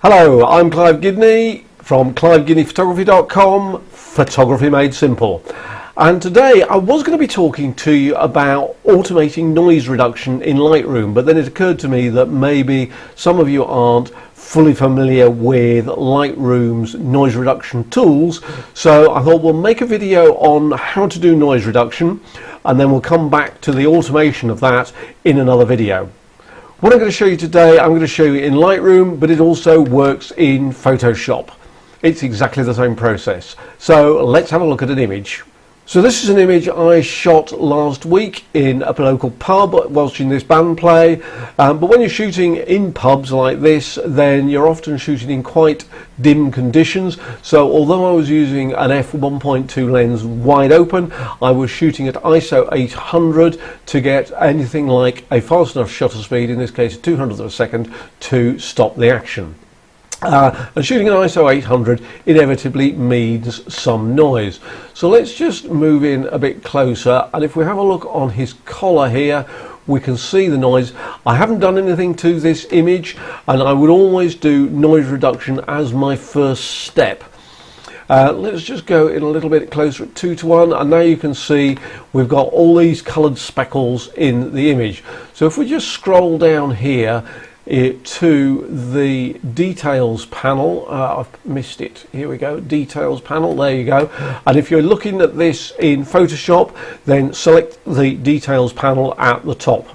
Hello, I'm Clive Gidney from clivegidneyphotography.com, Photography Made Simple. And today I was going to be talking to you about automating noise reduction in Lightroom, but then it occurred to me that maybe some of you aren't fully familiar with Lightroom's noise reduction tools. So I thought we'll make a video on how to do noise reduction, and then we'll come back to the automation of that in another video. What I'm going to show you today, I'm going to show you in Lightroom, but it also works in Photoshop. It's exactly the same process. So let's have a look at an image. So this is an image I shot last week in a local pub watching this band play. But when you're shooting in pubs like this, then you're often shooting in quite dim conditions. So although I was using an f1.2 lens wide open, I was shooting at ISO 800 to get anything like a fast enough shutter speed, in this case 200th of a second, to stop the action. And shooting at ISO 800 inevitably means some noise. So let's just move in a bit closer, and if we have a look on his collar here, we can see the noise. I haven't done anything to this image, and I would always do noise reduction as my first step. Let's just go in a little bit closer at 2:1, and now you can see we've got all these coloured speckles in the image. So if we just scroll down here to the details panel, I've missed it, here we go, details panel, there you go. And if you're looking at this in Photoshop, then select the details panel at the top.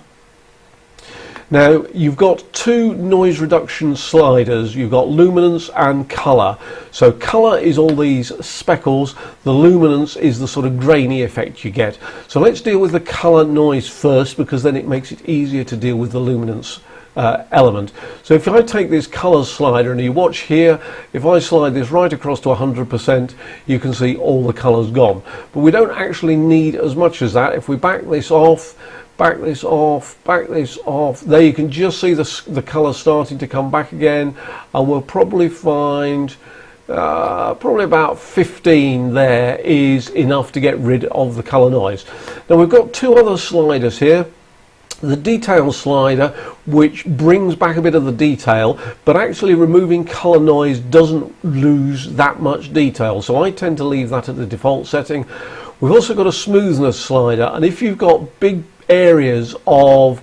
Now you've got two noise reduction sliders. You've got luminance and colour. So colour is all these speckles, the luminance is the sort of grainy effect you get. So let's deal with the colour noise first, because then it makes it easier to deal with the luminance element. So if I take this color slider and you watch here, if I slide this right across to 100%, you can see all the colors gone. But we don't actually need as much as that. If we back this off, back this off, back this off, there you can just see the color starting to come back again, and we'll probably find probably about 15 there is enough to get rid of the color noise. Now we've got two other sliders here. The detail slider, which brings back a bit of the detail, but actually removing color noise doesn't lose that much detail, so I tend to leave that at the default setting. We've also got a smoothness slider, and if you've got big areas of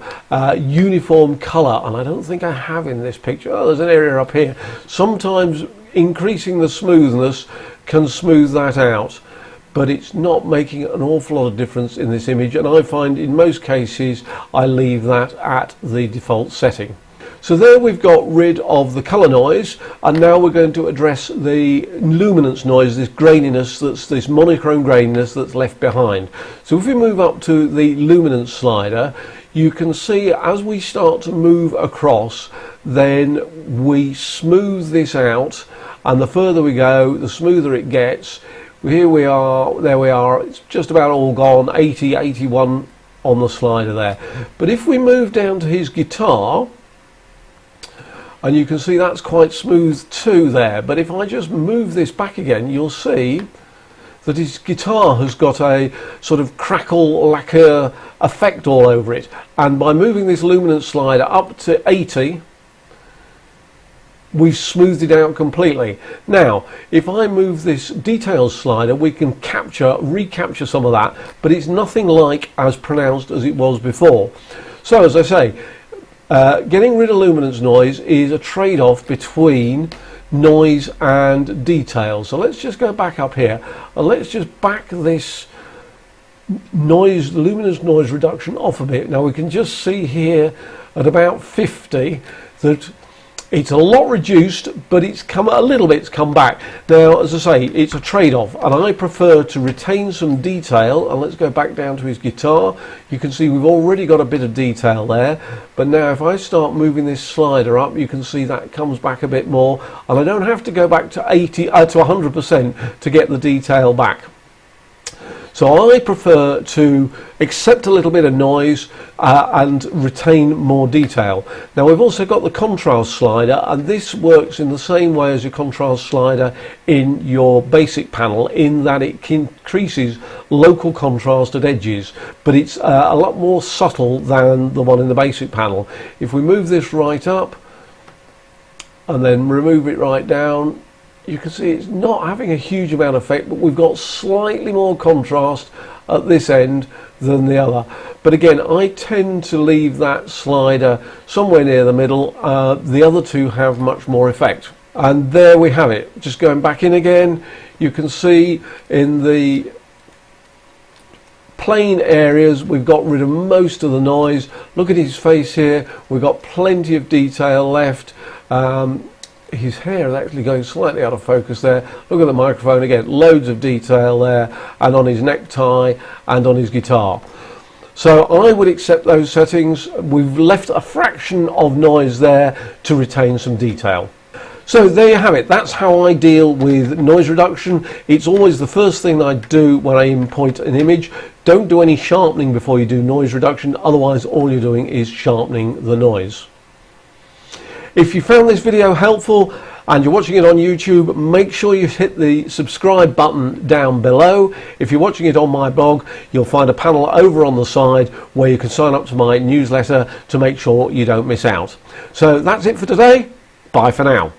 uniform color, and I don't think I have in this picture, oh, there's an area up here, sometimes increasing the smoothness can smooth that out, but it's not making an awful lot of difference in this image, and I find in most cases I leave that at the default setting. So there we've got rid of the color noise, and now we're going to address the luminance noise, this graininess, this monochrome graininess that's left behind. So if we move up to the luminance slider, you can see as we start to move across, then we smooth this out, and the further we go, the smoother it gets. Here we are, there we are, it's just about all gone, 80, 81 on the slider there. But if we move down to his guitar, and you can see that's quite smooth too there, but if I just move this back again, you'll see that his guitar has got a sort of crackle lacquer effect all over it. And by moving this luminance slider up to 80, we've smoothed it out completely. Now, if I move this details slider, we can recapture some of that, but it's nothing like as pronounced as it was before. So as I say, getting rid of luminance noise is a trade-off between noise and detail. So let's just go back up here, and let's just back this luminance noise reduction off a bit. Now we can just see here at about 50 that it's a lot reduced, but it's come a little bit's come back. Now, as I say, it's a trade-off, and I prefer to retain some detail. And let's go back down to his guitar. You can see we've already got a bit of detail there, but now if I start moving this slider up, you can see that comes back a bit more, and I don't have to go back to 100% to get the detail back. So I prefer to accept a little bit of noise and retain more detail. Now we've also got the contrast slider, and this works in the same way as your contrast slider in your basic panel, in that it increases local contrast at edges, but it's a lot more subtle than the one in the basic panel. If we move this right up, and then remove it right down, you can see it's not having a huge amount of effect, but we've got slightly more contrast at this end than the other. But again, I tend to leave that slider somewhere near the middle. The other two have much more effect. And there we have it. Just going back in again, you can see in the plain areas we've got rid of most of the noise. Look at his face here, we've got plenty of detail left. His hair is actually going slightly out of focus there. Look at the microphone again, loads of detail there, and on his necktie and on his guitar. So I would accept those settings. We've left a fraction of noise there to retain some detail. So there you have it. That's how I deal with noise reduction. It's always the first thing I do when I import an image. Don't do any sharpening before you do noise reduction, otherwise all you're doing is sharpening the noise. If you found this video helpful and you're watching it on YouTube, make sure you hit the subscribe button down below. If you're watching it on my blog, you'll find a panel over on the side where you can sign up to my newsletter to make sure you don't miss out. So that's it for today. Bye for now.